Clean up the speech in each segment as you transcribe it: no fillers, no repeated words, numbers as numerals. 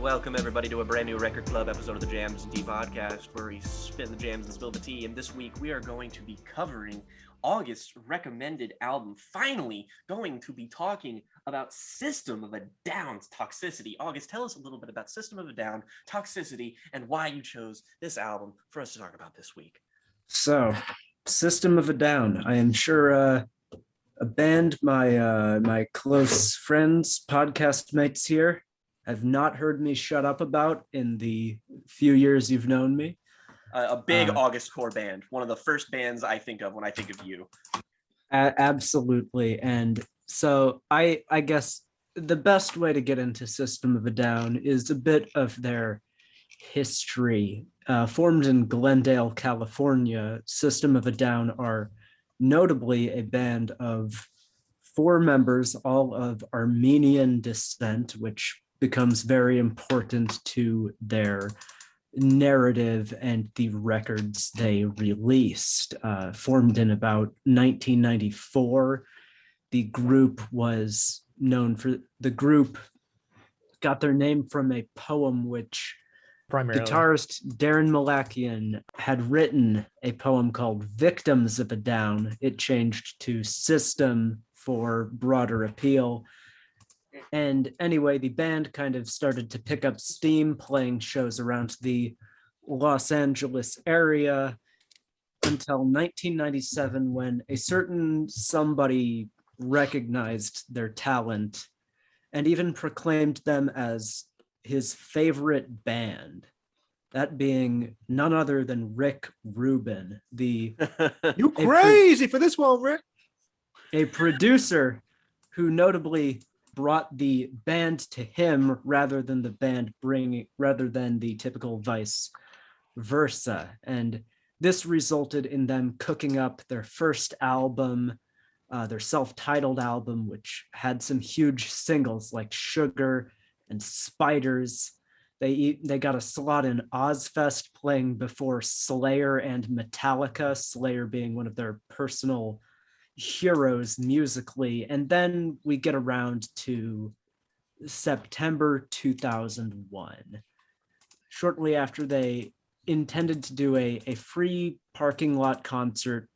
Welcome everybody to a brand new Record Club episode of the Jams and Tea podcast, where we spin the jams and spill the tea. And this week we are going to be covering August's recommended album. Finally, going to be talking about System of a Down's Toxicity. August, tell us a little bit about System of a Down, Toxicity, and why you chose this album for us to talk about this week. So, System of a Down. I am sure a band my close friends, podcast mates here, have not heard me shut up about in the few years you've known me. A big August core band. One of the first bands I think of when I think of you. Absolutely. And so I guess the best way to get into System of a Down is a bit of their history. Formed in Glendale, California, System of a Down are notably a band of 4 members, all of Armenian descent, which becomes very important to their narrative and the records they released. Formed in about 1994, the group got their name from a poem which guitarist Darren Malakian had written, a poem called Victims of a Down. It changed to System for broader appeal. And anyway, the band kind of started to pick up steam, playing shows around the Los Angeles area until 1997, when a certain somebody recognized their talent and even proclaimed them as his favorite band, that being none other than Rick Rubin, You crazy for this one, Rick? A producer who notably brought the band to him rather than the typical vice versa. And this resulted in them cooking up their first album, their self-titled album, which had some huge singles like Sugar and Spiders. They got a slot in Ozfest, playing before Slayer and Metallica, Slayer being one of their personal heroes musically. And then we get around to September 2001. Shortly after, they intended to do a free parking lot concert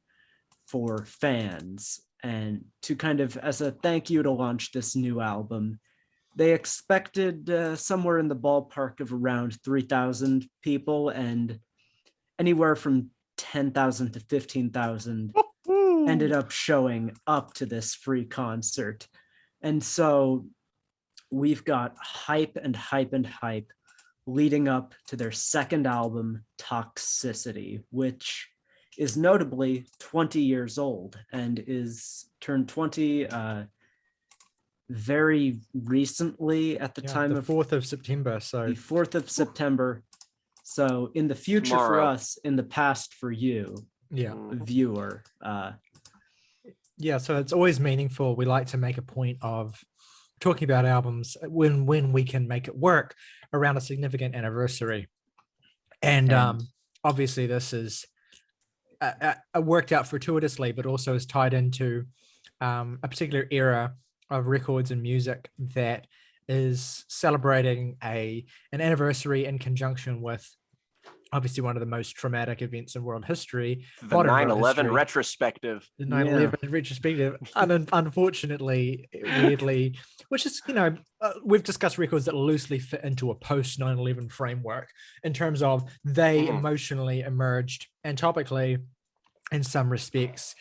for fans, and to kind of as a thank you to launch this new album. They expected somewhere in the ballpark of around 3,000 people, and anywhere from 10,000 to 15,000 ended up showing up to this free concert. And so we've got hype and hype and hype leading up to their second album, Toxicity, which is notably 20 years old and is turned 20 very recently at the time of 4th of September. So the 4th of September. So in the future for us, in the past for you, viewer. So it's always meaningful. We like to make a point of talking about albums when we can make it work around a significant anniversary. And obviously this is worked out fortuitously, but also is tied into a particular era of records and music that is celebrating an anniversary in conjunction with obviously one of the most traumatic events in world history, the 9/11 retrospective. The 9/11 retrospective, unfortunately, weirdly, which is, we've discussed records that loosely fit into a post 9/11 framework in terms of they emotionally emerged, and topically, in some respects,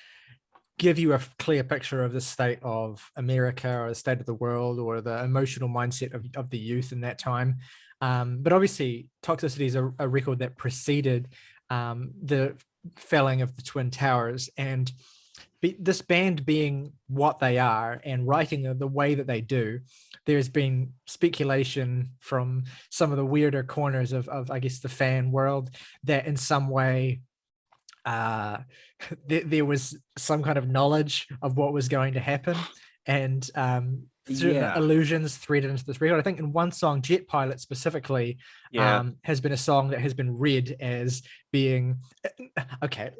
give you a clear picture of the state of America or the state of the world or the emotional mindset of the youth in that time. But obviously, Toxicity is a record that preceded the felling of the Twin Towers. And this band being what they are and writing the way that they do, there's been speculation from some of the weirder corners of I guess, the fan world that in some way there was some kind of knowledge of what was going to happen. And Yeah. allusions threaded into this record. I think in one song, Jet Pilot specifically, has been a song that has been read as being okay.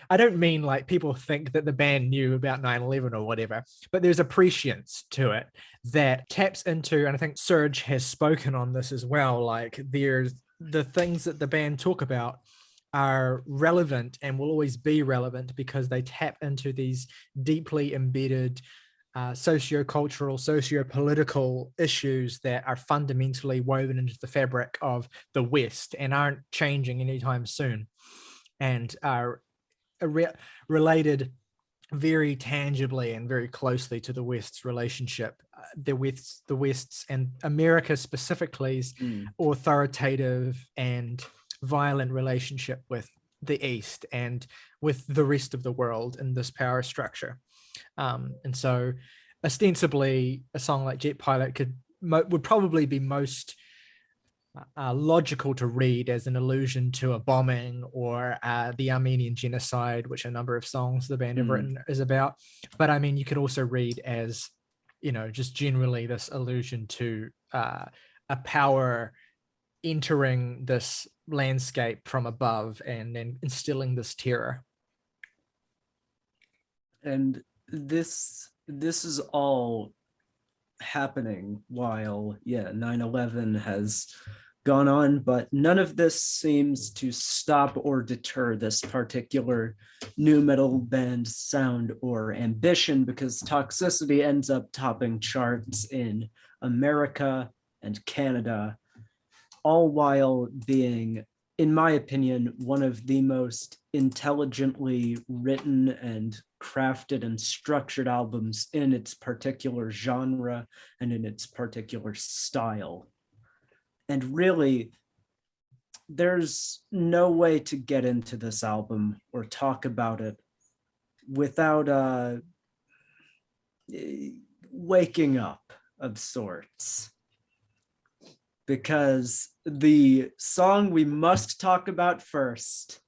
I don't mean like people think that the band knew about 9/11 or whatever, but there's a prescience to it that taps into, and I think Serge has spoken on this as well, like there's the things that the band talk about are relevant and will always be relevant because they tap into these deeply embedded socio-cultural, socio-political issues that are fundamentally woven into the fabric of the West and aren't changing anytime soon, and are related very tangibly and very closely to the West's relationship, the West's and America specifically's authoritative and violent relationship with the East and with the rest of the world in this power structure. And so ostensibly a song like Jet Pilot would probably be most logical to read as an allusion to a bombing or the Armenian genocide, which a number of songs the band have written is about. But I mean, you could also read as, you know, just generally this allusion to a power entering this landscape from above and then instilling this terror. And this is all happening while 9/11 has gone on, but none of this seems to stop or deter this particular nu metal band sound or ambition, because Toxicity ends up topping charts in America and Canada, all while being, in my opinion, one of the most intelligently written and crafted and structured albums in its particular genre and in its particular style. And really, there's no way to get into this album or talk about it without waking up of sorts. Because the song we must talk about first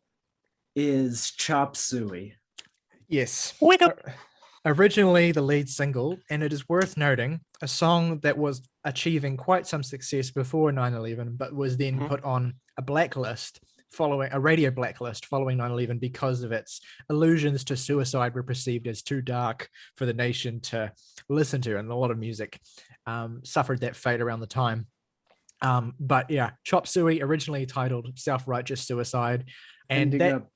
is Chop Suey. Yes. Wake up. Originally the lead single, and it is worth noting, a song that was achieving quite some success before 9/11, but was then put on a blacklist following a radio blacklist following 9/11 because of its allusions to suicide were perceived as too dark for the nation to listen to, and a lot of music suffered that fate around the time. But yeah, Chop Suey, originally titled Self-Righteous Suicide, and that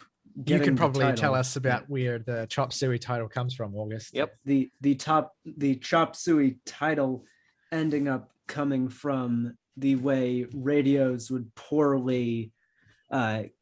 you can probably tell us about where the Chop Suey title comes from, August. Yep. The Chop Suey title ending up coming from the way radios would poorly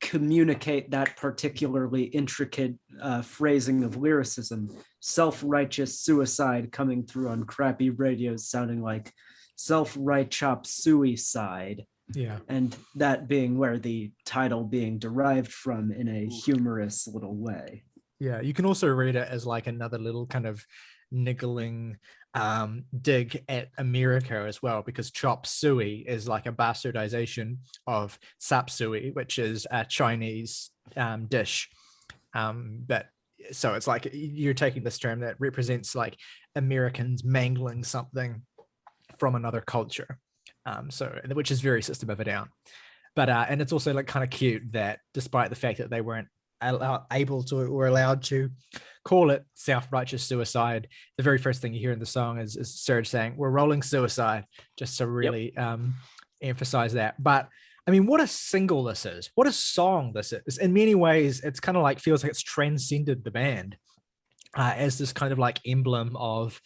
communicate that particularly intricate phrasing of lyricism. Self-righteous suicide coming through on crappy radios sounding like self-right chop suicide. Yeah. And that being where the title being derived from in a humorous little way. Yeah, you can also read it as like another little kind of niggling dig at America as well, because Chop Suey is like a bastardization of Sap Suey, which is a Chinese dish. But so it's like you're taking this term that represents like Americans mangling something from another culture. So which is very System of a Down. But and it's also like kind of cute that despite the fact that they weren't able to or allowed to call it self-righteous suicide, the very first thing you hear in the song is Serge saying, "We're rolling suicide," just to really emphasize that. But I mean, what a single this is, what a song this is. In many ways, it's kind of like feels like it's transcended the band as this kind of like emblem of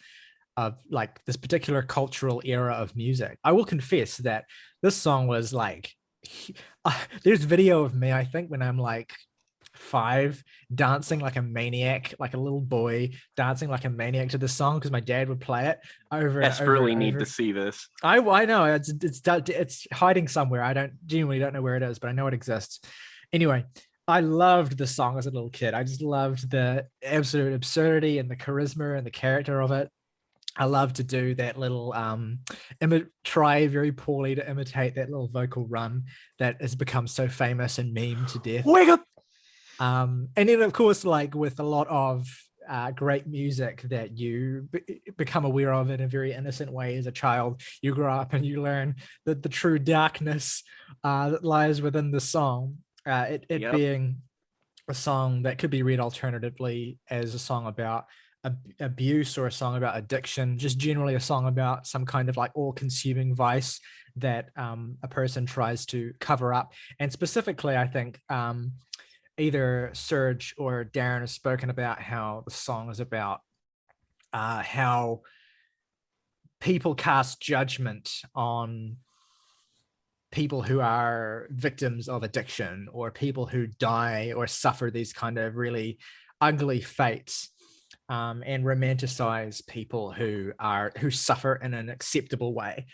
like this particular cultural era of music. I will confess that this song was like, there's video of me, I think when I'm like 5, dancing like a maniac, like a little boy dancing like a maniac to this song because my dad would play it over. Desperately need to see this. I know it's hiding somewhere. I genuinely don't know where it is, but I know it exists. Anyway, I loved the song as a little kid. I just loved the absolute absurdity and the charisma and the character of it. I love to do that little try very poorly to imitate that little vocal run that has become so famous and meme to death. Wake up. And then of course, like with a lot of great music that you become aware of in a very innocent way as a child. You grow up and you learn the true darkness that lies within the song. It being a song that could be read alternatively as a song about abuse, or a song about addiction, just generally a song about some kind of like all-consuming vice that a person tries to cover up. And specifically, I think either Serge or Darren has spoken about how the song is about how people cast judgment on people who are victims of addiction, or people who die or suffer these kind of really ugly fates, and romanticize people who suffer in an acceptable way.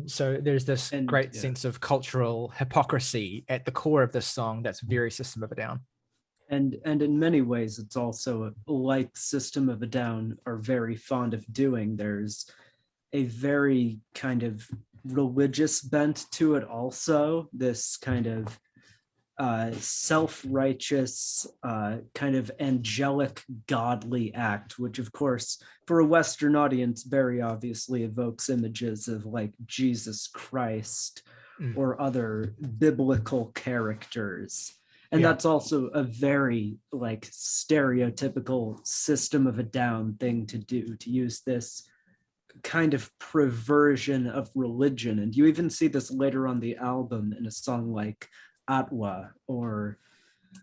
So there's this great sense of cultural hypocrisy at the core of this song that's very System of a Down. And in many ways, it's also like System of a Down are very fond of doing. There's a very kind of religious bent to it also, this kind of self-righteous, kind of angelic, godly act, which of course, for a Western audience, very obviously evokes images of like Jesus Christ or other biblical characters. And that's also a very like stereotypical System of a Down thing to do, to use this kind of perversion of religion. And you even see this later on the album in a song like Atwa, or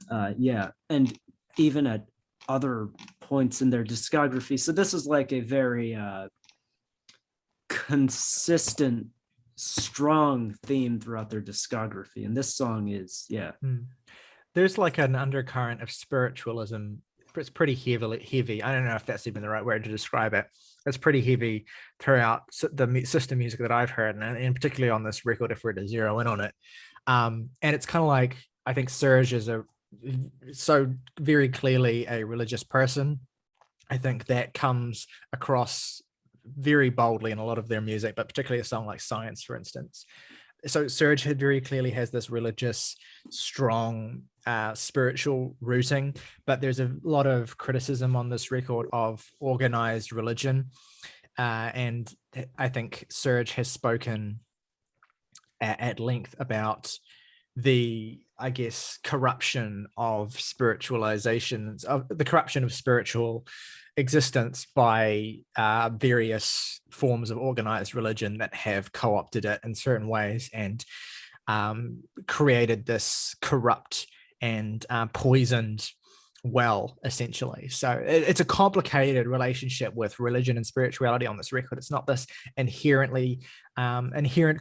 and even at other points in their discography. So this is like a very consistent, strong theme throughout their discography, and this song is There's like an undercurrent of spiritualism. It's pretty heavy. I don't know if that's even the right word to describe it. It's pretty heavy throughout the system music that I've heard, and particularly on this record, if we're to zero in on it. And it's kind of like, I think Serge is so very clearly a religious person. I think that comes across very boldly in a lot of their music, but particularly a song like Science, for instance. So Serge very clearly has this religious, strong, spiritual rooting, but there's a lot of criticism on this record of organized religion. And I think Serge has spoken at length about the, I guess, corruption of spiritualization, of the corruption of spiritual existence by various forms of organized religion that have co-opted it in certain ways and created this corrupt and poisoned well, essentially. So it's a complicated relationship with religion and spirituality on this record. It's not this inherent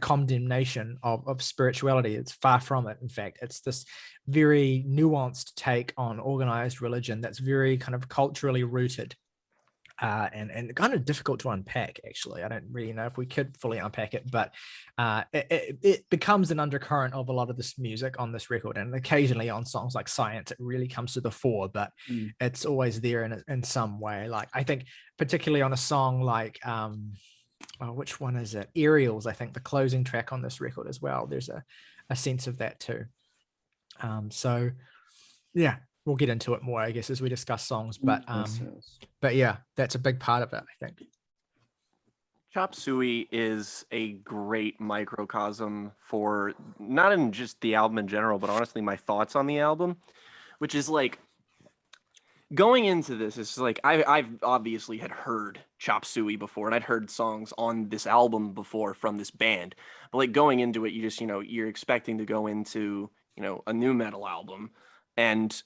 condemnation of spirituality. It's far from it. In fact, it's this very nuanced take on organized religion that's very kind of culturally rooted. And kind of difficult to unpack, actually. I don't really know if we could fully unpack it, but it becomes an undercurrent of a lot of this music on this record, and occasionally on songs like Science it really comes to the fore, but it's always there in some way. Like, I think particularly on a song like which one is it, Aerials, I think the closing track on this record as well, there's a sense of that too. So yeah, we'll get into it more, I guess, as we discuss songs, but yeah, that's a big part of it, I think. Chop Suey is a great microcosm for not in just the album in general, but honestly my thoughts on the album, which is like, going into this, it's like I've obviously had heard Chop Suey before, and I'd heard songs on this album before from this band, but like going into it, you just, you're expecting to go into, a new metal album, and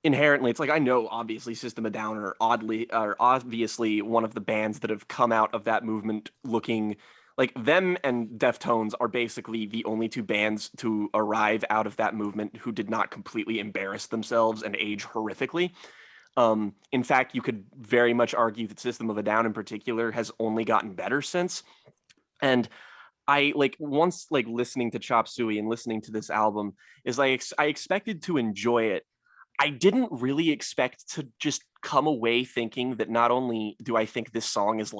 inherently it's like, I know obviously System of a Down are obviously one of the bands that have come out of that movement looking like, them and Deftones are basically the only two bands to arrive out of that movement who did not completely embarrass themselves and age horrifically. In fact, you could very much argue that System of a Down in particular has only gotten better since. And I once listening to Chop Suey and listening to this album is I expected to enjoy it. I didn't really expect to just come away thinking that not only do I think this song is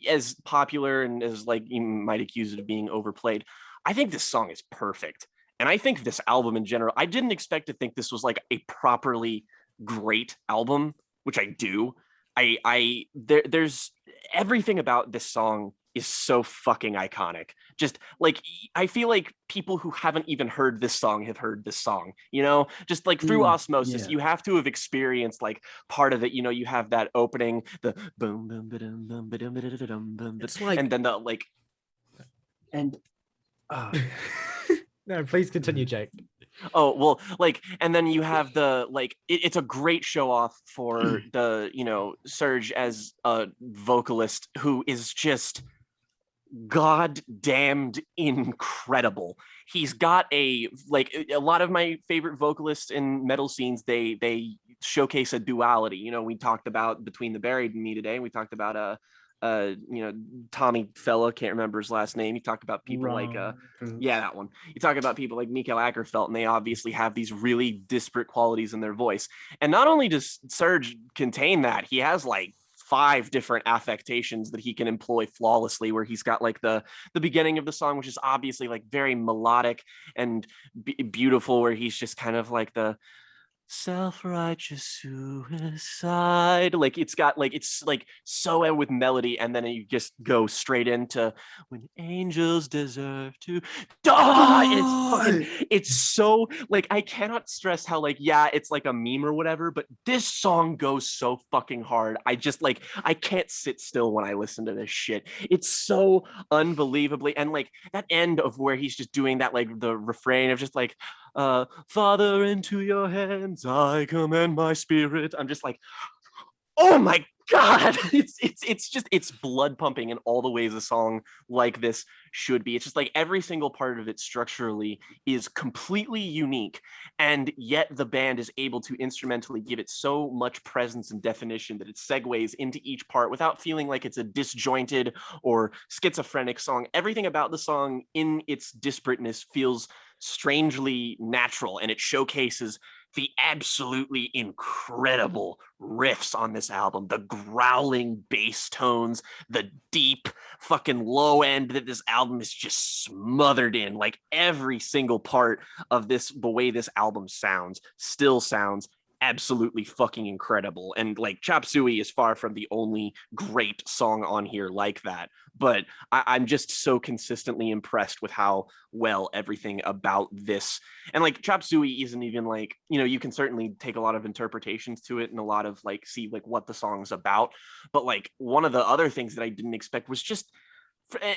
as popular and as you might accuse it of being overplayed, I think this song is perfect. And I think this album in general, I didn't expect to think this was a properly great album, which I do, there's everything about this song is so fucking iconic. Just like, I feel like people who haven't even heard this song have heard this song, you know, just like through osmosis. Yeah. You have to have experienced like part of it. You know, you have that opening, the boom boom ba-dum, boom ba-dum, ba-dum, boom, It's like, and then the like, And no, please continue, Jake. oh well, like, and then you have the like, it's a great show off for the, you know, Serge as a vocalist who is just goddamned incredible. He's got a like, a lot of my favorite vocalists in metal scenes, they showcase a duality. You know, we talked about Between the Buried and Me today. We talked about you know, Tommy fella, can't remember his last name. You talk about people like yeah, that one. You talk about people like Mikael Ackerfeld, and they obviously have these really disparate qualities in their voice. And not only does Serge contain that, he has like 5 different affectations that he can employ flawlessly, where he's got like the beginning of the song, which is obviously like very melodic and beautiful, where he's just kind of like the self-righteous suicide, like it's got like, it's like so with melody, and then you just go straight into when angels deserve to die. It's so like, I cannot stress how like, yeah, it's like a meme or whatever, but this song goes so fucking hard. I just like, I can't sit still when I listen to this shit. It's so unbelievably, and like that end of where he's just doing that, like the refrain of just like, Father, into your hands I commend my spirit. I'm just like, oh my god. It's blood pumping in all the ways a song like this should be. It's just like every single part of it structurally is completely unique, and yet the band is able to instrumentally give it so much presence and definition that it segues into each part without feeling like it's a disjointed or schizophrenic song. Everything about the song in its disparateness feels strangely natural, and it showcases the absolutely incredible riffs on this album, the growling bass tones, the deep fucking low end that this album is just smothered in. Like every single part of this, the way this album sounds, still sounds absolutely fucking incredible. And like Chop Suey is far from the only great song on here like that, but I'm just so consistently impressed with how well everything about this, and like Chop Suey isn't even like, you know, you can certainly take a lot of interpretations to it and a lot of like see like what the song's about, but like one of the other things that I didn't expect was just,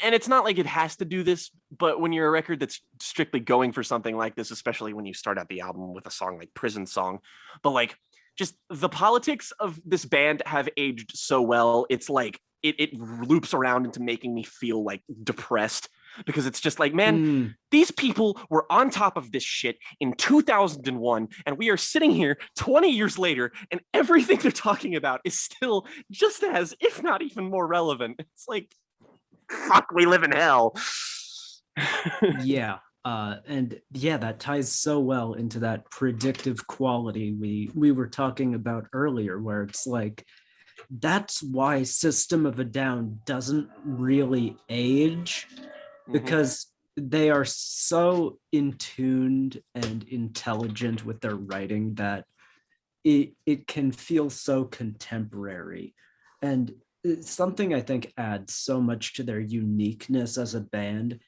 and it's not like it has to do this, but when you're a record that's strictly going for something like this, especially when you start out the album with a song like Prison Song, but like just the politics of this band have aged so well. It's like it loops around into making me feel like depressed, because it's just like, man, these people were on top of this shit in 2001, and we are sitting here 20 years later, and everything they're talking about is still just as, if not even more relevant. It's like, fuck, we live in hell. Yeah. And yeah, that ties so well into that predictive quality we were talking about earlier, where it's like, that's why System of a Down doesn't really age, because they are so in tuned and intelligent with their writing that it can feel so contemporary. And something I think adds so much to their uniqueness as a band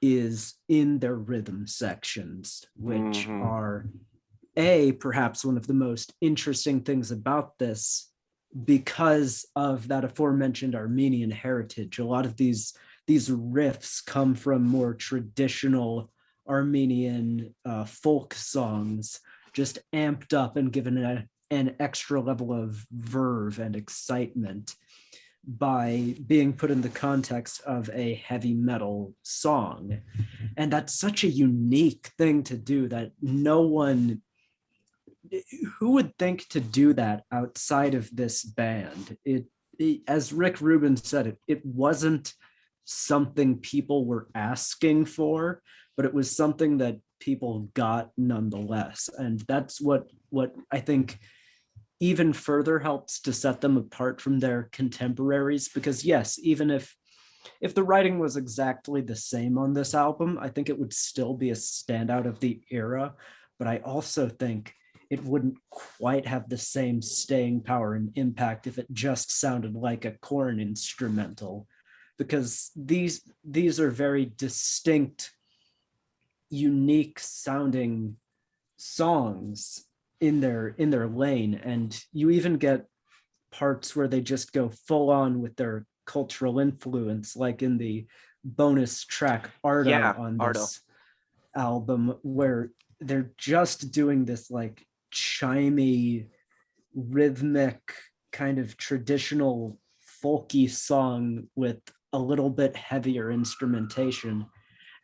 is in their rhythm sections, which are perhaps one of the most interesting things about this, because of that aforementioned Armenian heritage. A lot of these riffs come from more traditional Armenian folk songs, just amped up and given an extra level of verve and excitement by being put in the context of a heavy metal song. And that's such a unique thing to do that no one, who would think to do that outside of this band? It as Rick Rubin said, it wasn't something people were asking for, but it was something that people got nonetheless. And that's what I think even further helps to set them apart from their contemporaries, because yes, even if the writing was exactly the same on this album, I think it would still be a standout of the era. But I also think it wouldn't quite have the same staying power and impact if it just sounded like a corn instrumental, because these are very distinct, unique sounding songs in their lane. And you even get parts where they just go full on with their cultural influence, like in the bonus track Ardo on this album, where they're just doing this like chimey, rhythmic, kind of traditional folky song with a little bit heavier instrumentation.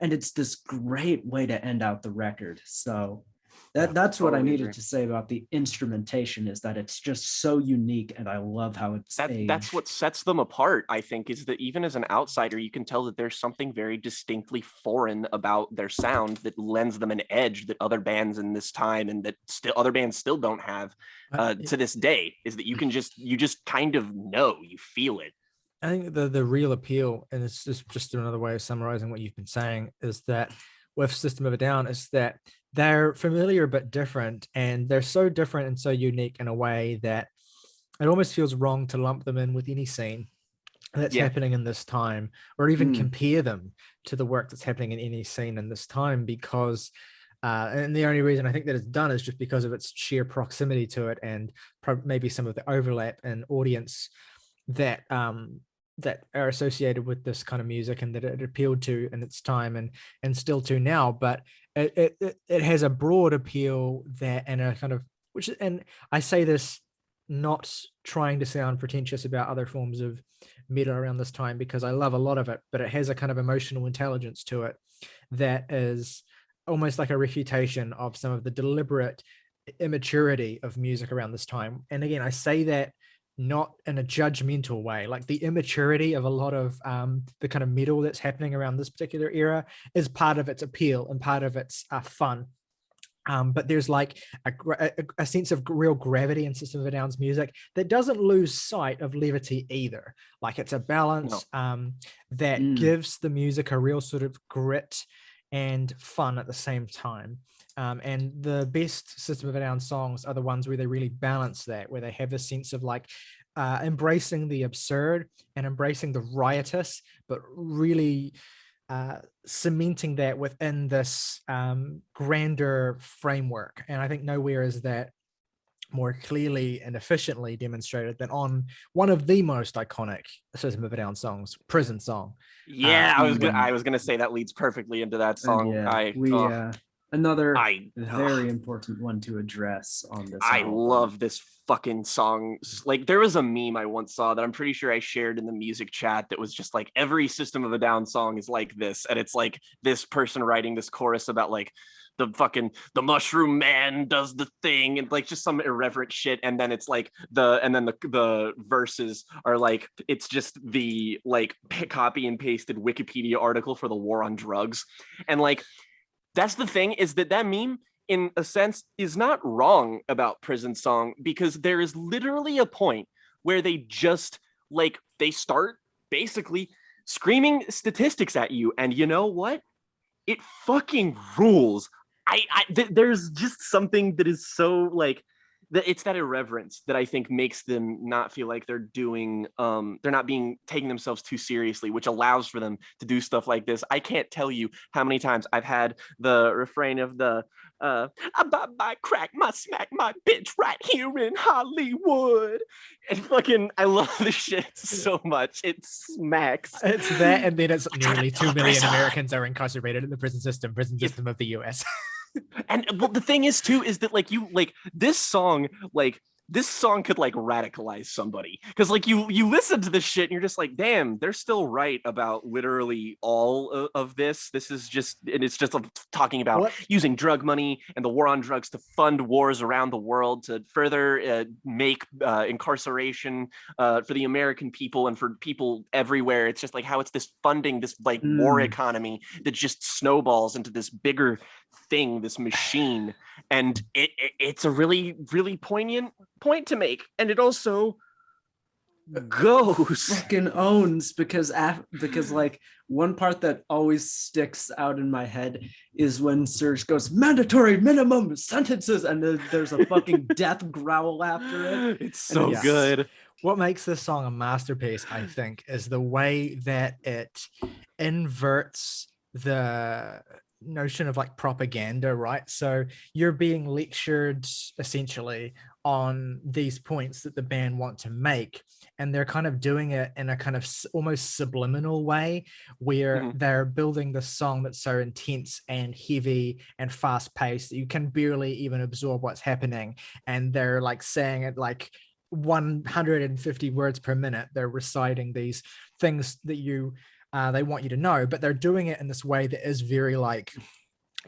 And it's this great way to end out the record. So that's what I needed to say about the instrumentation, is that it's just so unique, and I love how it's that's what sets them apart, I think, is that even as an outsider, you can tell that there's something very distinctly foreign about their sound that lends them an edge that other bands in this time, and that still other bands still don't have to this day, is that you just kind of know, you feel it. I think the real appeal, and it's just another way of summarizing what you've been saying, is that with System of a Down is that they're familiar but different, and they're so different and so unique in a way that it almost feels wrong to lump them in with any scene that's happening in this time, or even compare them to the work that's happening in any scene in this time, because and the only reason I think that it's done is just because of its sheer proximity to it, and maybe some of the overlap in audience that that are associated with this kind of music, and that it appealed to in its time and still to now. But it has a broad appeal that, and a kind of, which, and I say this not trying to sound pretentious about other forms of metal around this time, because I love a lot of it, but it has a kind of emotional intelligence to it that is almost like a refutation of some of the deliberate immaturity of music around this time. And again, I say that not in a judgmental way. Like, the immaturity of a lot of the kind of metal that's happening around this particular era is part of its appeal and part of its fun. But there's like a sense of real gravity in System of a Down's music that doesn't lose sight of levity either. Like, it's a balance that gives the music a real sort of grit and fun at the same time. And the best System of a Down songs are the ones where they really balance that, where they have a sense of like embracing the absurd and embracing the riotous, but really cementing that within this grander framework. And I think nowhere is that more clearly and efficiently demonstrated than on one of the most iconic System of a Down songs, Prison Song. Yeah, I was gonna say that leads perfectly into that song. Another very important one to address on this album. Love this fucking song. Like, there was a meme I once saw that I'm pretty sure I shared in the music chat that was just like, every System of a Down song is like this, and it's like this person writing this chorus about like the mushroom man does the thing, and like just some irreverent shit, and then it's like the verses are like, it's just the like copy and pasted Wikipedia article for the war on drugs. And like, that's the thing, is that meme in a sense is not wrong about Prison Song, because there is literally a point where they just like, they start basically screaming statistics at you, and you know what, it fucking rules. There's just something that is so like, that it's that irreverence that I think makes them not feel like they're doing they're not taking themselves too seriously, which allows for them to do stuff like this. I can't tell you how many times I've had the refrain of the I buy my crack, my smack, my bitch right here in Hollywood. And fucking, I love this shit so much. It smacks. It's that, and then it's nearly 2 million Americans are incarcerated in the prison system of the US. And well, the thing is too, is that like, you like this song could like radicalize somebody, because like you listen to this shit and you're just like, damn, they're still right about literally all of this. This is just, and it's just talking about using drug money and the war on drugs to fund wars around the world, to further make incarceration for the American people and for people everywhere. It's just like how it's this funding, this like war economy that just snowballs into this bigger thing, this machine. And it's a really, really poignant point to make. And it also goes. fucking owns, because like one part that always sticks out in my head is when Serge goes mandatory minimum sentences, and there's a fucking death growl after it. It's so it's- good. What makes this song a masterpiece, I think, is the way that it inverts the notion of like propaganda, right? So you're being lectured essentially on these points that the band want to make, and they're kind of doing it in a kind of almost subliminal way, where they're building the song that's so intense and heavy and fast paced that you can barely even absorb what's happening, and they're like saying it like 150 words per minute. They're reciting these things that they want you to know, but they're doing it in this way that is very like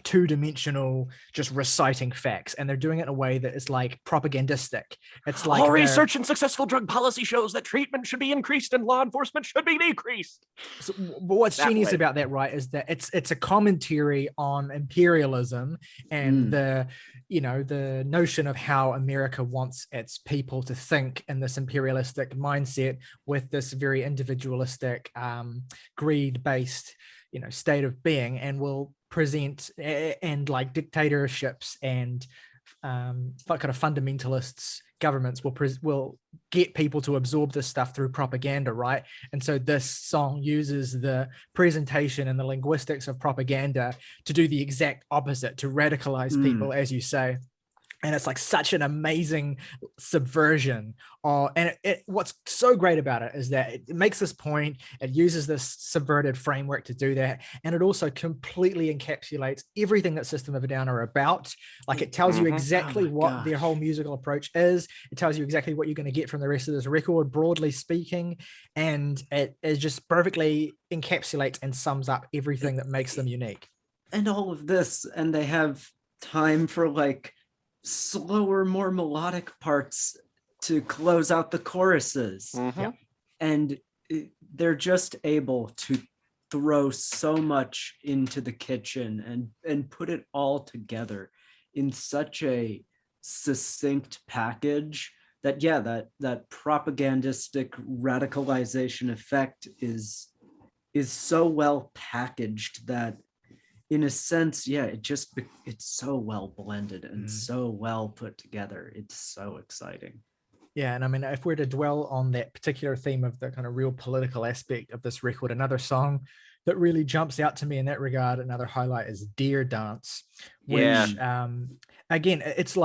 two-dimensional, just reciting facts, and they're doing it in a way that is like propagandistic. It's like all research and successful drug policy shows that treatment should be increased and law enforcement should be decreased. So, but what's genius about that, right, is that it's a commentary on imperialism and the notion of how America wants its people to think in this imperialistic mindset with this very individualistic, greed-based, state of being, and will present and like dictatorships and kind of fundamentalists governments will get people to absorb this stuff through propaganda, right? And so this song uses the presentation and the linguistics of propaganda to do the exact opposite, to radicalize people, as you say. And it's like such an amazing subversion. And what's so great about it is that it makes this point, it uses this subverted framework to do that. And it also completely encapsulates everything that System of a Down are about. Like it tells you exactly what their whole musical approach is. It tells you exactly what you're going to get from the rest of this record, broadly speaking. And it just perfectly encapsulates and sums up everything that makes them unique. And all of this, and they have time for like slower, more melodic parts to close out the choruses. And they're just able to throw so much into the kitchen and put it all together in such a succinct package that that propagandistic radicalization effect is so well packaged that in a sense, it's so well blended and so well put together. It's so exciting. Yeah, and I mean, if we're to dwell on that particular theme of the kind of real political aspect of this record, another song that really jumps out to me in that regard, another highlight, is Deer Dance, which again, it's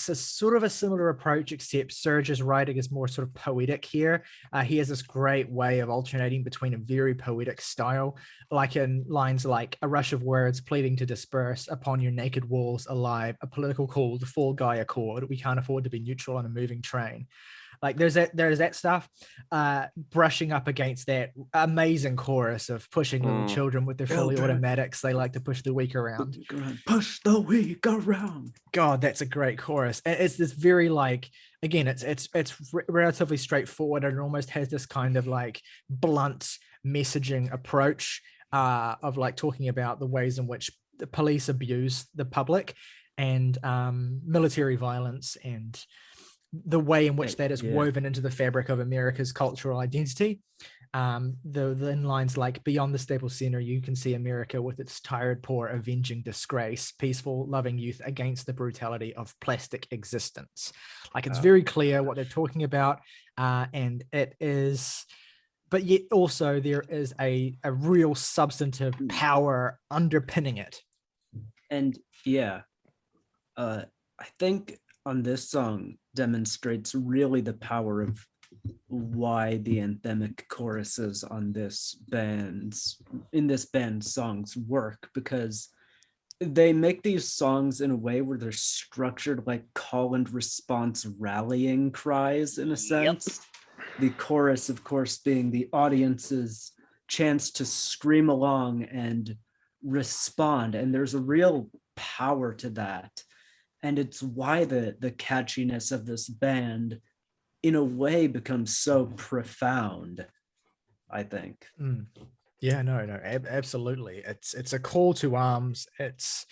a sort of a similar approach, except Serge's writing is more sort of poetic here. He has this great way of alternating between a very poetic style, like in lines like "A rush of words pleading to disperse upon your naked walls alive, a political call to fall guy accord, we can't afford to be neutral on a moving train." Like there's that stuff brushing up against that amazing chorus of pushing little children with their fully automatics. They like to push the weak around. Push the weak around. God, that's a great chorus. And it's this very like, again, it's relatively straightforward, and it almost has this kind of like blunt messaging approach of like talking about the ways in which the police abuse the public and military violence and the way in which that is woven into the fabric of America's cultural identity. The lines like, "Beyond the Staples Center, you can see America with its tired poor avenging disgrace, peaceful, loving youth against the brutality of plastic existence." Like it's very clear what they're talking about, and it is, but yet also there is a real substantive power underpinning it. And I think on this song demonstrates really the power of why the anthemic choruses on this band's songs work, because they make these songs in a way where they're structured like call and response rallying cries in a sense. The chorus, of course, being the audience's chance to scream along and respond, and there's a real power to that. And it's why the catchiness of this band in a way becomes so profound, I think. Yeah, no, absolutely. It's a call to arms. It's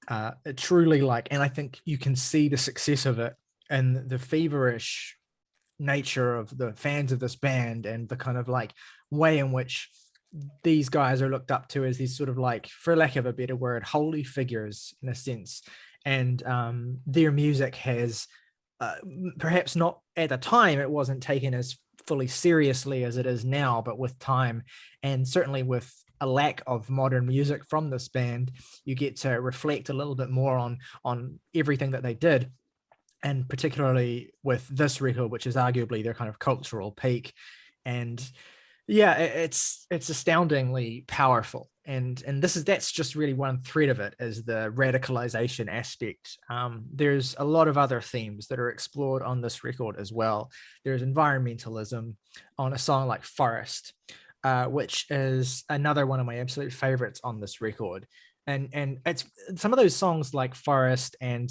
it truly like, and I think you can see the success of it and the feverish nature of the fans of this band and the kind of like way in which these guys are looked up to as these sort of like, for lack of a better word, holy figures in a sense. And their music has perhaps not at the time, it wasn't taken as fully seriously as it is now, but with time, and certainly with a lack of modern music from this band, you get to reflect a little bit more on everything that they did. And particularly with this record, which is arguably their kind of cultural peak. And yeah, it's astoundingly powerful, and that's just really one thread of it, is the radicalization aspect. There's a lot of other themes that are explored on this record as well. There's environmentalism on a song like Forest, which is another one of my absolute favorites on this record, and it's some of those songs like Forest and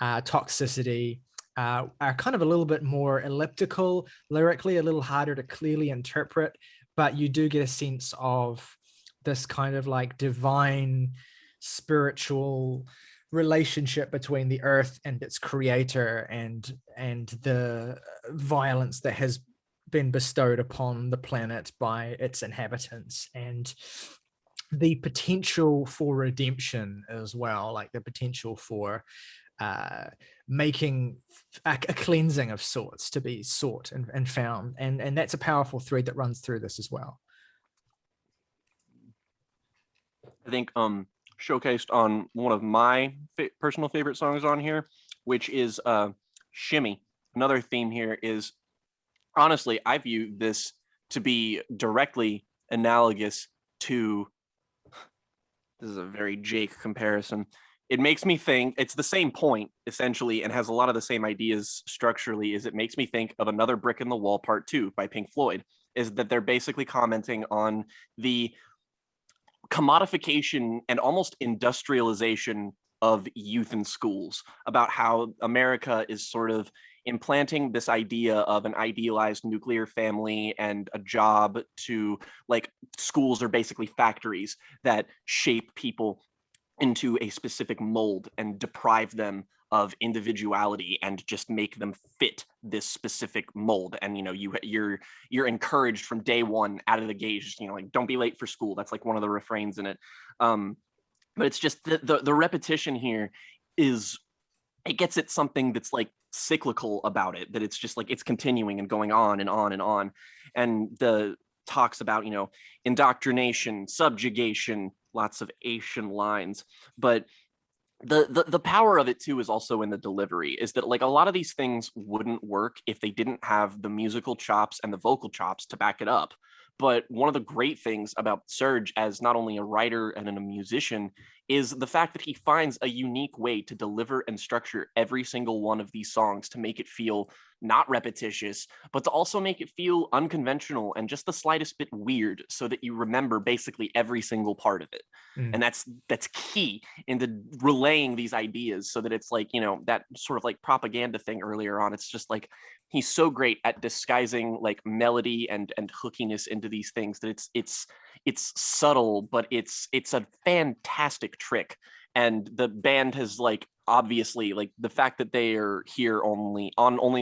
Toxicity are kind of a little bit more elliptical lyrically, a little harder to clearly interpret, but you do get a sense of this kind of like divine spiritual relationship between the earth and its creator, and the violence that has been bestowed upon the planet by its inhabitants, and the potential for redemption as well, like the potential for making a cleansing of sorts to be sought and found, and that's a powerful thread that runs through this as well. I think showcased on one of my personal favorite songs on here, which is Shimmy. Another theme here is, honestly, I view this to be directly analogous to, this is a very Jake comparison, it makes me think, it's the same point essentially and has a lot of the same ideas structurally, is it makes me think of Another Brick in the Wall Part 2 by Pink Floyd, is that they're basically commenting on the commodification and almost industrialization of youth in schools, about how America is sort of implanting this idea of an idealized nuclear family and a job, to like, schools are basically factories that shape people into a specific mold and deprive them of individuality and just make them fit this specific mold. And you're encouraged from day one out of the gate, just, like, don't be late for school. That's like one of the refrains in it. But it's just the repetition here is, it gets at something that's like cyclical about it, that it's just like it's continuing and going on and on and on. And the talks about indoctrination, subjugation, lots of Asian lines, but the power of it too is also in the delivery, is that like a lot of these things wouldn't work if they didn't have the musical chops and the vocal chops to back it up. But one of the great things about Serge as not only a writer and a musician is the fact that he finds a unique way to deliver and structure every single one of these songs to make it feel not repetitious, but to also make it feel unconventional and just the slightest bit weird, so that you remember basically every single part of it. And that's key into relaying these ideas, so that it's like, that sort of like propaganda thing earlier on. It's just like, he's so great at disguising like melody and hookiness into these things, that it's subtle, but it's a fantastic trick. And the band has like, obviously, like, the fact that they are here only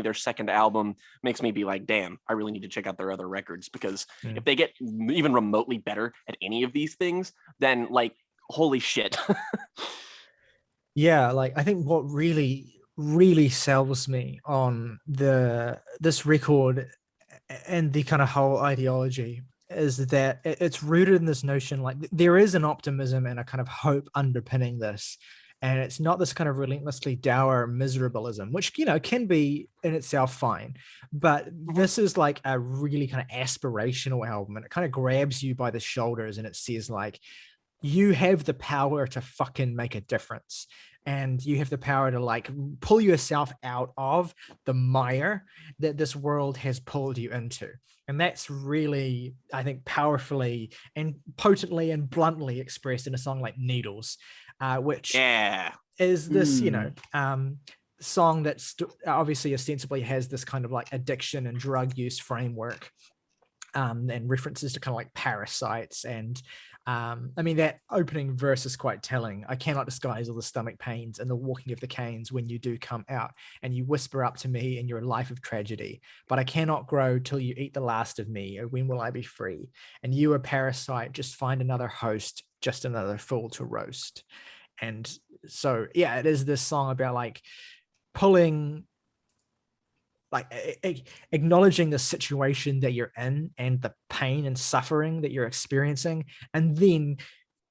their second album makes me be like, damn, I really need to check out their other records, because if they get even remotely better at any of these things, then like, holy shit. Yeah, like, I think what really sells me on this record and the kind of whole ideology is that it's rooted in this notion, like, there is an optimism and a kind of hope underpinning this, and it's not this kind of relentlessly dour miserableism, which can be in itself fine, but this is like a really kind of aspirational album, and it kind of grabs you by the shoulders, and it says like, you have the power to fucking make a difference, and you have the power to like pull yourself out of the mire that this world has pulled you into. And that's really, I think, powerfully and potently and bluntly expressed in a song like Needles, which is this, song that obviously ostensibly has this kind of like addiction and drug use framework. and references to kind of like parasites. And I mean, that opening verse is quite telling. I cannot disguise all the stomach pains and the walking of the canes when you do come out, and you whisper up to me in your life of tragedy. But I cannot grow till you eat the last of me. Oh, when will I be free? And you, a parasite, just find another host, just another fool to roast. And so, yeah, it is this song about like pulling, like acknowledging the situation that you're in and the pain and suffering that you're experiencing, and then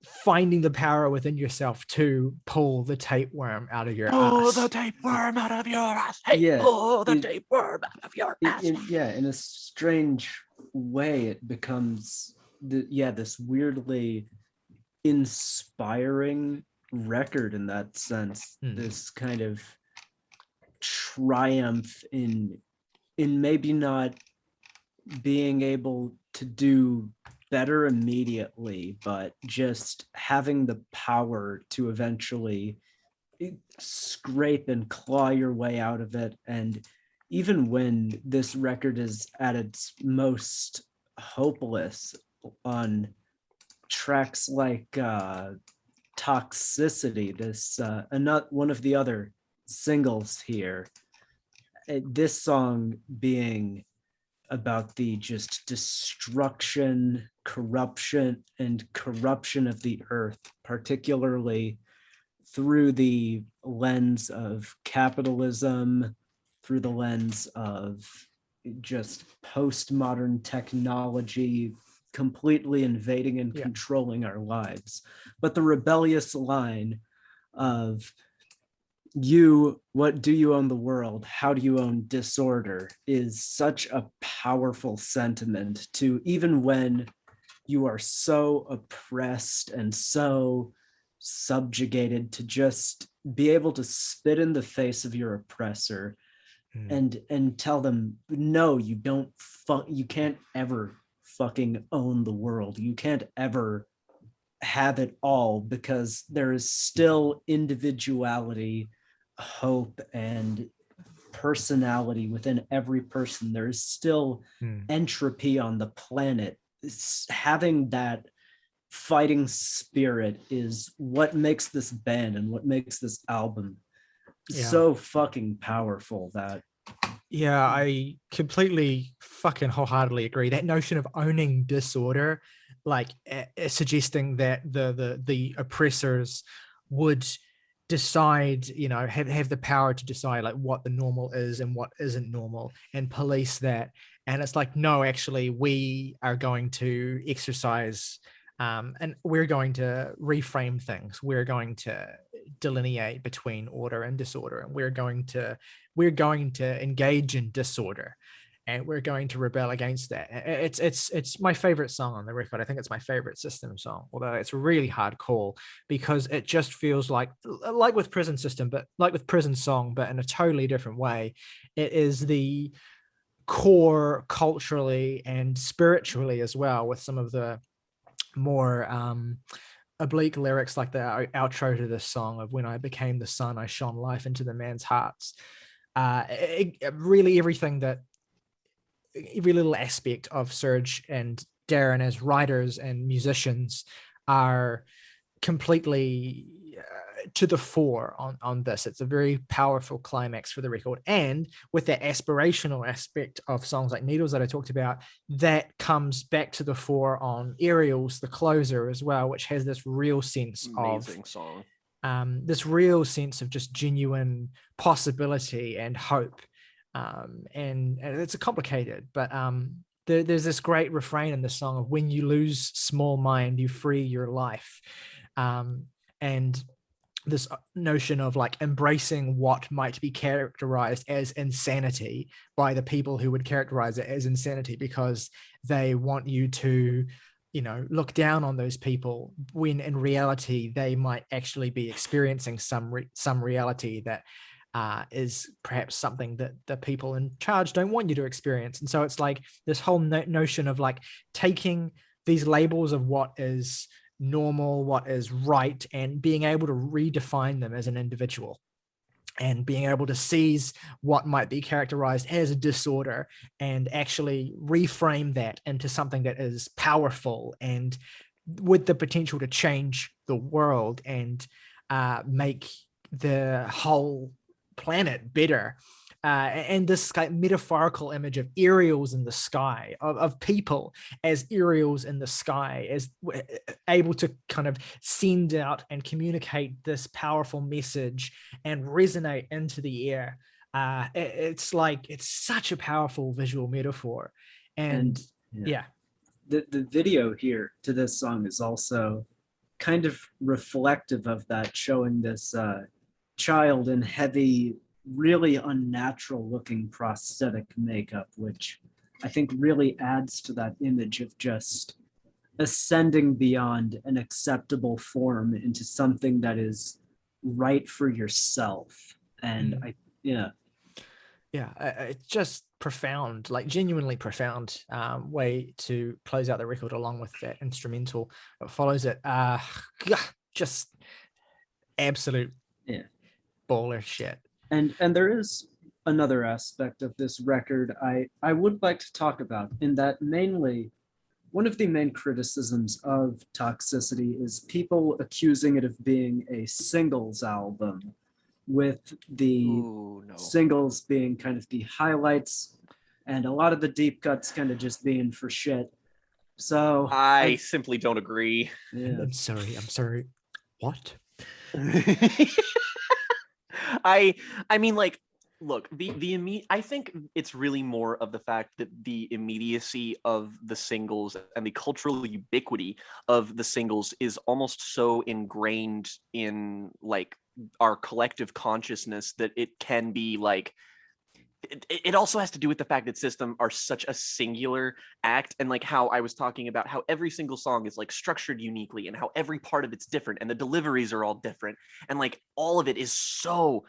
finding the power within yourself to pull the tapeworm out of your ass. The tapeworm out of your ass. Hey, Yeah, pull the tapeworm out of your ass. In a strange way, it becomes this weirdly inspiring record in that sense. This kind of triumph in maybe not being able to do better immediately, but just having the power to eventually scrape and claw your way out of it. And even when this record is at its most hopeless, on tracks like Toxicity, this one of the other singles here, this song being about the just destruction, corruption of the earth, particularly through the lens of capitalism, through the lens of just postmodern technology completely invading and controlling our lives. But the rebellious line of what do you own the world? How do you own disorder? Is such a powerful sentiment to, even when you are so oppressed and so subjugated, to just be able to spit in the face of your oppressor and tell them, no, you can't ever fucking own the world. You can't ever have it all, because there is still individuality, hope, and personality within every person. There is still entropy on the planet. Having that fighting spirit is what makes this band and what makes this album so fucking powerful. I completely fucking wholeheartedly agree. That notion of owning disorder, like suggesting that the oppressors would decide, have the power to decide like what the normal is and what isn't normal, and police that. And it's like, no, actually, we are going to exercise and we're going to reframe things. We're going to delineate between order and disorder, and we're going to engage in disorder, and we're going to rebel against that. It's my favorite song on the record. I think it's my favorite System song, although it's a really hard call, because it just feels like with Prison System, but like with Prison Song, but in a totally different way. It is the core culturally and spiritually as well, with some of the more oblique lyrics, like the outro to this song of "When I became the sun, I shone life into the man's hearts." Really, every little aspect of Serge and Darren as writers and musicians are completely to the fore on this. It's a very powerful climax for the record, and with that aspirational aspect of songs like Needles that I talked about, that comes back to the fore on Aerials, the closer, as well, which has this real sense song. This real sense of just genuine possibility and hope. And it's complicated, but there's this great refrain in the song of "When you lose small mind, you free your life." And this notion of like embracing what might be characterized as insanity by the people who would characterize it as insanity, because they want you to, look down on those people, when in reality they might actually be experiencing some reality that is perhaps something that the people in charge don't want you to experience. And so it's like this whole notion of like taking these labels of what is normal, what is right, and being able to redefine them as an individual. and being able to seize what might be characterized as a disorder and actually reframe that into something that is powerful and with the potential to change the world and make the whole planet better. And this kind of metaphorical image of aerials in the sky, of people as aerials in the sky, as able to kind of send out and communicate this powerful message and resonate into the air. It's such a powerful visual metaphor. And yeah. The video here to this song is also kind of reflective of that, showing this child in heavy, really unnatural looking prosthetic makeup, which I think really adds to that image of just ascending beyond an acceptable form into something that is right for yourself. And it's just profound, like genuinely profound way to close out the record, along with that instrumental that follows it. Just absolute baller shit. And there is another aspect of this record I would like to talk about, in that mainly one of the main criticisms of Toxicity is people accusing it of being a singles album, with the singles being kind of the highlights and a lot of the deep cuts kind of just being for shit. So I simply don't agree. Yeah. I'm sorry. What? I mean, like, look, I think it's really more of the fact that the immediacy of the singles and the cultural ubiquity of the singles is almost so ingrained in like our collective consciousness that it can be like, it also has to do with the fact that System are such a singular act, and like how I was talking about how every single song is like structured uniquely and how every part of it's different and the deliveries are all different, and like all of it is so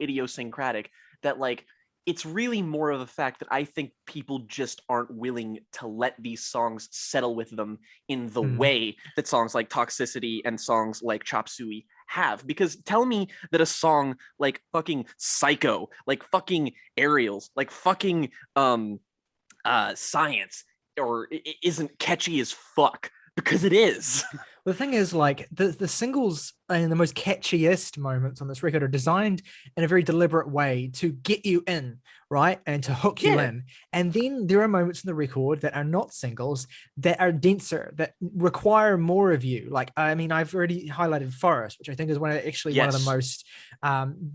idiosyncratic that like it's really more of a fact that I think people just aren't willing to let these songs settle with them in the way that songs like Toxicity and songs like Chop Suey have. Because tell me that a song like fucking Psycho, like fucking Aerials, like fucking Science, or it isn't catchy as fuck, because it is. The thing is, like, the singles and the most catchiest moments on this record are designed in a very deliberate way to get you in, right? And to hook you in. And then there are moments in the record that are not singles, that are denser, that require more of you. Like, I mean, I've already highlighted Forest, which I think is one of the most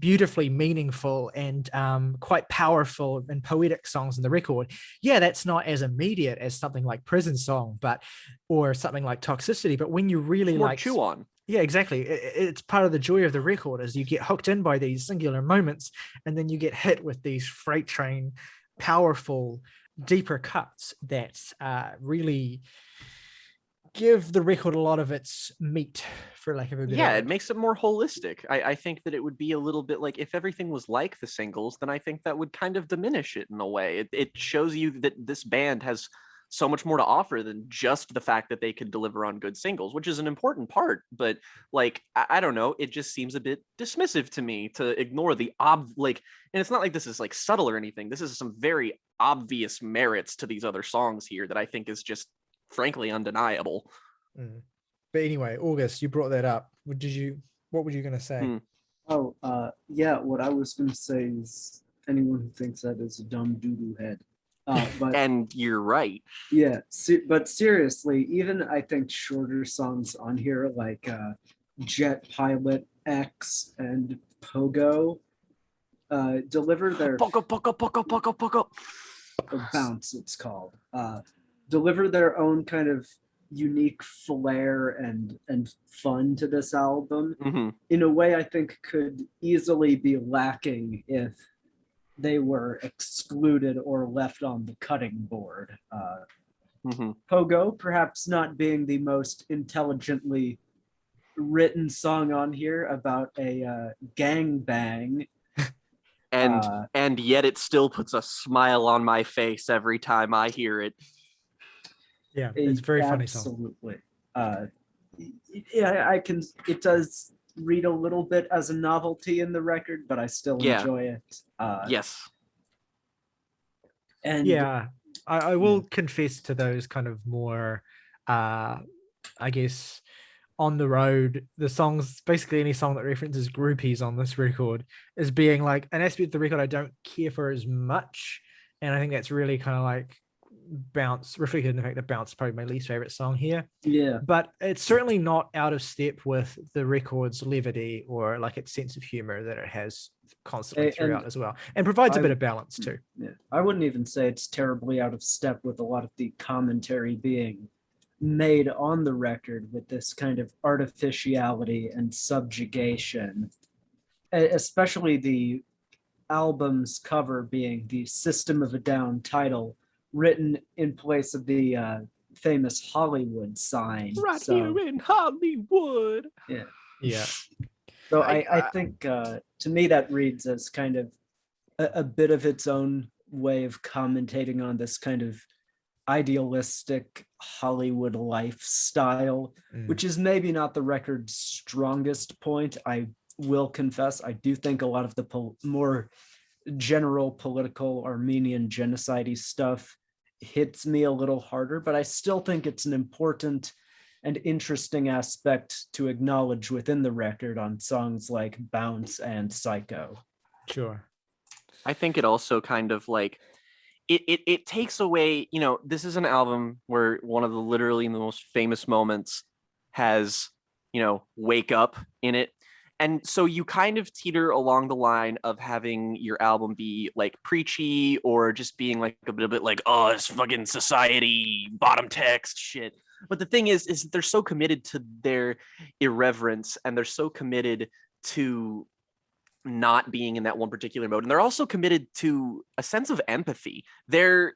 beautifully meaningful and quite powerful and poetic songs in the record. Yeah, that's not as immediate as something like Prison Song, or something like Toxicity, but when you really like chew on. Yeah, exactly. It's part of the joy of the record, is you get hooked in by these singular moments, and then you get hit with these freight train, powerful, deeper cuts that really give the record a lot of its meat, for lack of a good word. It makes it more holistic. I think that it would be a little bit like, if everything was like the singles, then I think that would kind of diminish it in a way. It shows you that this band has so much more to offer than just the fact that they could deliver on good singles, which is an important part. But like, I don't know, it just seems a bit dismissive to me to ignore the and it's not like this is like subtle or anything. This is some very obvious merits to these other songs here that I think is just frankly undeniable. But anyway, August, you brought that up. What were you going to say? What I was going to say is, anyone who thinks that is a dumb doo-doo head. But and you're right. Yeah, but seriously, even I think shorter songs on here like Jet Pilot X and Pogo deliver their Pogo. Or Bounce, it's called. Deliver their own kind of unique flair and fun to this album in a way I think could easily be lacking if they were excluded or left on the cutting board. Pogo, perhaps not being the most intelligently written song on here about a gang bang. And yet it still puts a smile on my face every time I hear it. Yeah, it's a very funny song. Absolutely. It does read a little bit as a novelty in the record, but I still enjoy it. Yes. And Yeah, I will confess to those kind of more, I guess, on the road, the songs, basically any song that references groupies on this record, is being like an aspect of the record I don't care for as much. And I think that's really kind of like Bounce, reflected in the fact that Bounce is probably my least favorite song here. yeah, But it's certainly not out of step with the record's levity or like its sense of humor that it has constantly throughout as well, and provides a bit of balance too. Yeah, I wouldn't even say it's terribly out of step with a lot of the commentary being made on the record with this kind of artificiality and subjugation, especially the album's cover being the System of a Down title written in place of the famous Hollywood sign. Here in Hollywood. Yeah. So I think to me that reads as kind of a bit of its own way of commentating on this kind of idealistic Hollywood lifestyle, which is maybe not the record's strongest point. I will confess, I do think a lot of the more general political Armenian genocide stuff hits me a little harder, but I still think it's an important and interesting aspect to acknowledge within the record on songs like Bounce and Psycho. Sure. I think it also kind of like it takes away, you know, this is an album where one of the literally the most famous moments has, you know, Wake Up in it. And so you kind of teeter along the line of having your album be like preachy or just being like a bit like, oh, it's fucking society, bottom text shit. But the thing is they're so committed to their irreverence and they're so committed to not being in that one particular mode, and they're also committed to a sense of empathy. They're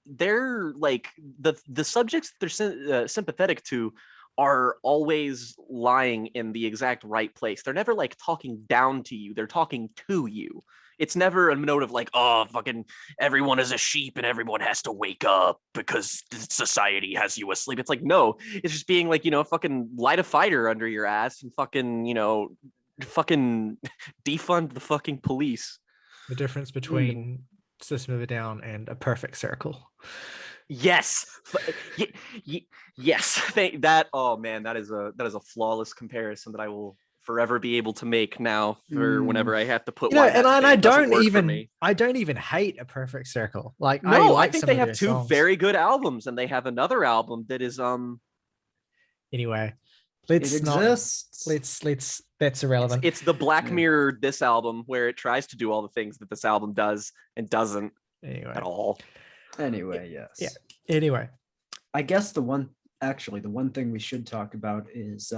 like the subjects they're sympathetic to are always lying in the exact right place. They're never like talking down to you, they're talking to you. It's never a note of like, oh, fucking everyone is a sheep and everyone has to wake up because society has you asleep. It's like, no, it's just being like, you know, fucking light a fighter under your ass and fucking, you know, fucking defund the fucking police. The difference between System of a Down and A Perfect Circle. Yes. Yes. That, oh man, that is a flawless comparison that I will forever be able to make now for whenever I have to put, you know, and I don't even hate A Perfect Circle. Like, no, I think they have two songs. Very good albums, and they have another album that is anyway, let's that's irrelevant. It's the Black Mirror this album where it tries to do all the things that this album does and doesn't at all. Anyway, yes. Yeah. Anyway, I guess the one thing we should talk about is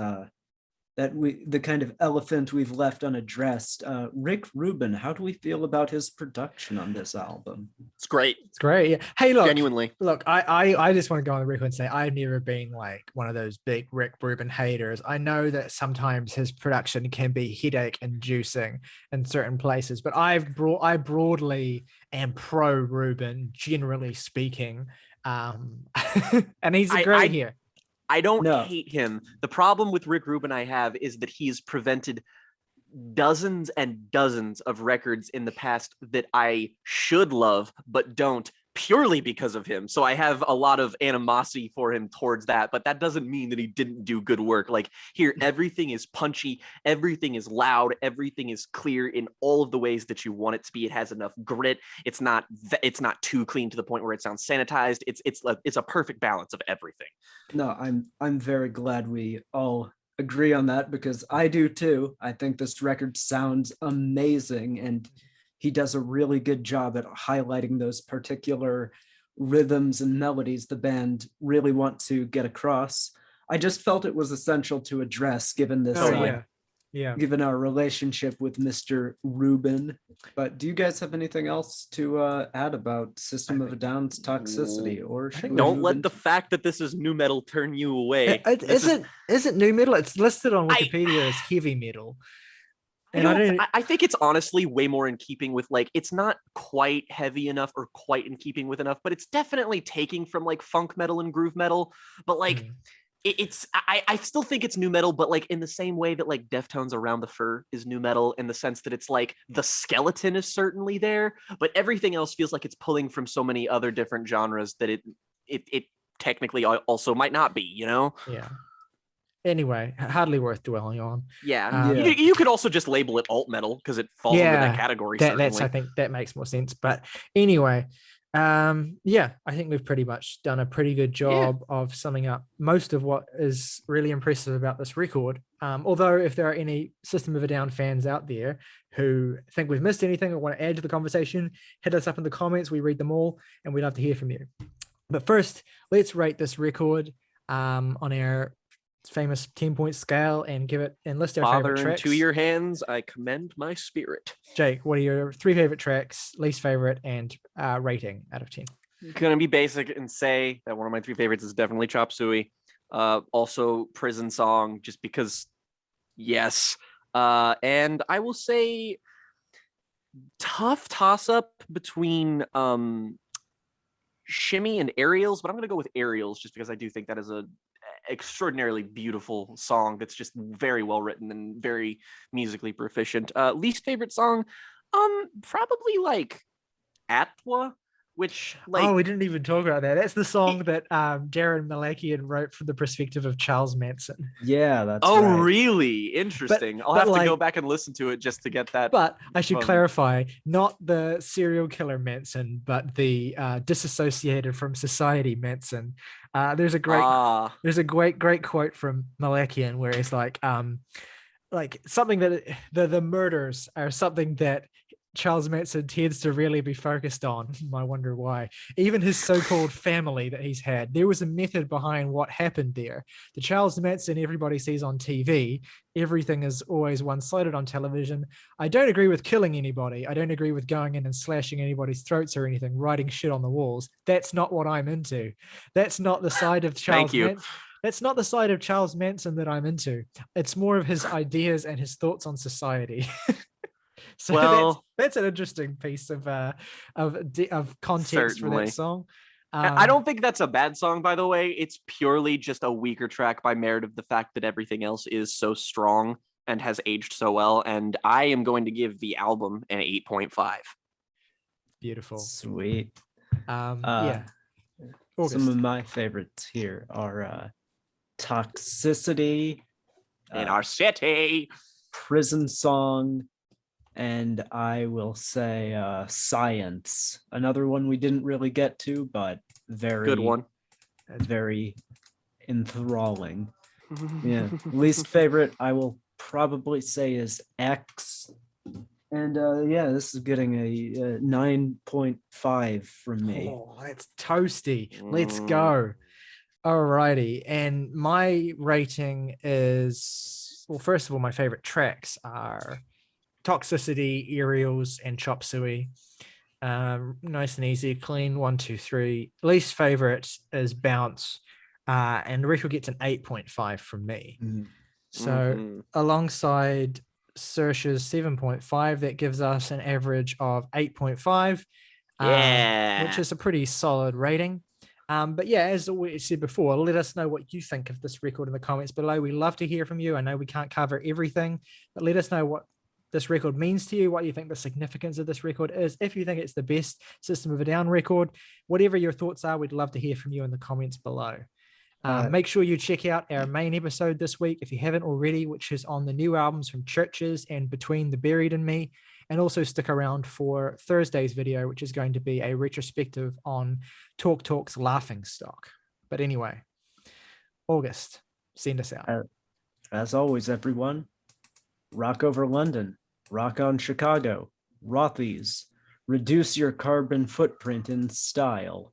the kind of elephant we've left unaddressed. Rick Rubin, how do we feel about his production on this album? It's great. It's great. Yeah. Hey, look, genuinely. Look, I just want to go on the record and say I've never been like one of those big Rick Rubin haters. I know that sometimes his production can be headache inducing in certain places, but I broadly am pro Rubin, generally speaking. And he's great here. I don't hate him. The problem with Rick Rubin I have is that he's prevented dozens and dozens of records in the past that I should love but don't, purely because of him. So I have a lot of animosity for him towards that, but that doesn't mean that he didn't do good work. Like here, everything is punchy, everything is loud, everything is clear in all of the ways that you want it to be. It has enough grit. It's not too clean to the point where it sounds sanitized. It's a perfect balance of everything. No, I'm very glad we all agree on that, because I do too. I think this record sounds amazing, and he does a really good job at highlighting those particular rhythms and melodies the band really want to get across. I just felt it was essential to address given this, given our relationship with Mr. Rubin. But do you guys have anything else to add about System of a Down's Toxicity? Or don't let the fact that this is new metal turn you away. Is it new metal? It's listed on Wikipedia as heavy metal. And I think it's honestly way more in keeping with, like, it's not quite heavy enough or quite in keeping with enough, but it's definitely taking from like funk metal and groove metal. But like, I still think it's new metal, but like in the same way that like Deftones Around the Fur is new metal, in the sense that it's like the skeleton is certainly there, but everything else feels like it's pulling from so many other different genres that it technically also might not be, you know? Yeah. Anyway, hardly worth dwelling on. Yeah. Yeah. You could also just label it alt metal because it falls under that category. That's I think that makes more sense. But anyway, yeah, I think we've pretty much done a pretty good job of summing up most of what is really impressive about this record. Although if there are any System of a Down fans out there who think we've missed anything or want to add to the conversation, hit us up in the comments. We read them all and we'd love to hear from you. But first, let's rate this record on our famous 10-point scale and give it and list our Father favorite tracks. into your hands, I commend my spirit. Jake, what are your 3 favorite tracks, least favorite, and rating out of 10? Gonna be basic and say that one of my 3 favorites is definitely Chop Suey. Also Prison Song, just because yes. And I will say tough toss-up between Shimmy and Aerials, but I'm gonna go with Aerials just because I do think that is a extraordinarily beautiful song that's just very well written and very musically proficient. Least favorite song, probably like Atwa, which like we didn't even talk about that. That's the song that Darren Malakian wrote from the perspective of Charles Manson. Yeah, that's right. Really interesting. I'll have to go back and listen to it just to get that. But I should clarify, not the serial killer Manson, but the disassociated from society Manson. There's a great quote from Malakian where it's like something that the murders are something that Charles Manson tends to really be focused on. I wonder why. Even his so-called family that he's had, there was a method behind what happened there. The Charles Manson everybody sees on TV, everything is always one-sided on television. I don't agree with killing anybody. I don't agree with going in and slashing anybody's throats or anything, writing shit on the walls. That's not what I'm into. That's not the side of Charles Manson. That's not the side of Charles Manson that I'm into. It's more of his ideas and his thoughts on society. So that's an interesting piece of context certainly. for that song. I don't think that's a bad song, by the way. It's purely just a weaker track by merit of the fact that everything else is so strong and has aged so well. And I am going to give the album an 8.5. Beautiful. Sweet. Yeah. Some of my favorites here are Toxicity, In Our City, Prison Song, and I will say Science. Another one we didn't really get to, but very good one. Very enthralling. Yeah. Least favorite I will probably say is X. And this is getting a 9.5 from me. Oh, that's toasty. Let's go. Alrighty. And my rating is, well, first of all, my favorite tracks are Toxicity, Aerials, and Chop Suey. Nice and easy, clean 1, 2, 3. Least favorite is Bounce. And the record gets an 8.5 from me. So alongside Search's 7.5, that gives us an average of 8.5, which is a pretty solid rating. But yeah, as we said before, let us know what you think of this record in the comments below. We love to hear from you. I know we can't cover everything, but let us know what this record means to you, what you think the significance of this record is. If you think it's the best System of a Down record, whatever your thoughts are, we'd love to hear from you in the comments below. Make sure you check out our main episode this week if you haven't already, which is on the new albums from Churches and Between the Buried and Me. And also stick around for Thursday's video, which is going to be a retrospective on Talk Talk's Laughing Stock. But anyway, August, send us out. As always, everyone, rock over London, rock on Chicago, Rothy's, reduce your carbon footprint in style.